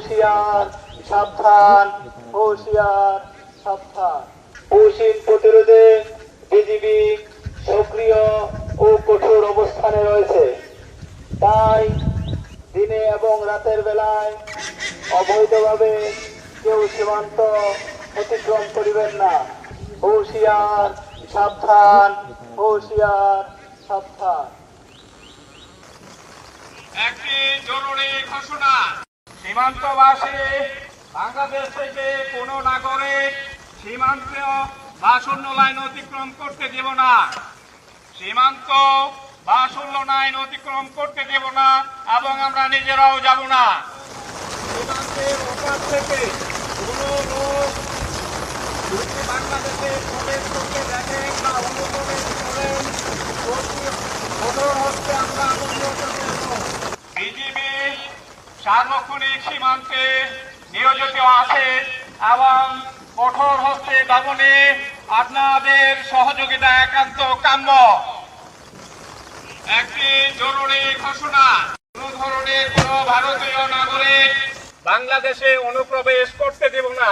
হুঁশিয়ার সাবধান, হুঁশিয়ার সাবধান। পশ্চিম প্রতিরোধে বিজিবি সক্রিয় ও কঠোর অবস্থানে রয়েছে। তাই দিনে এবং রাতের বেলায় অবৈধভাবে কেউ সীমান্ত অতিক্রম করিবেন না। হুঁশিয়ার সাবধান, হুঁশিয়ার সাবধান। একটি জরুরি ঘোষণা। সীমান্তবাসী বাংলাদেশ থেকে কোনো নাগরিক সীমান্ত বা শূন্য লাইন অতিক্রম করতে দেব না। সীমান্ত বা শূন্য লাইন অতিক্রম করতে দেব না এবং আমরা নিজেরাও যাব না। সীমান্তের ওপার থেকে কোনো লোক যদি বাংলাদেশে প্রবেশ করতে দেখেন বা অনুপ্রবেশ করেন, কঠোর হচ্ছে আমরা অনুরোধ করব। বিজিবি সার্বক্ষণিক সীমান্তে নিয়োজিত আছে এবং কঠোর হস্তে দমনে আপনাদের সহযোগিতা একান্ত কাম্য। একটি জরুরি ঘোষণা। কোন ধরনের কোন ভারতীয় নাগরিক বাংলাদেশে অনুপ্রবেশ করতে দেব না।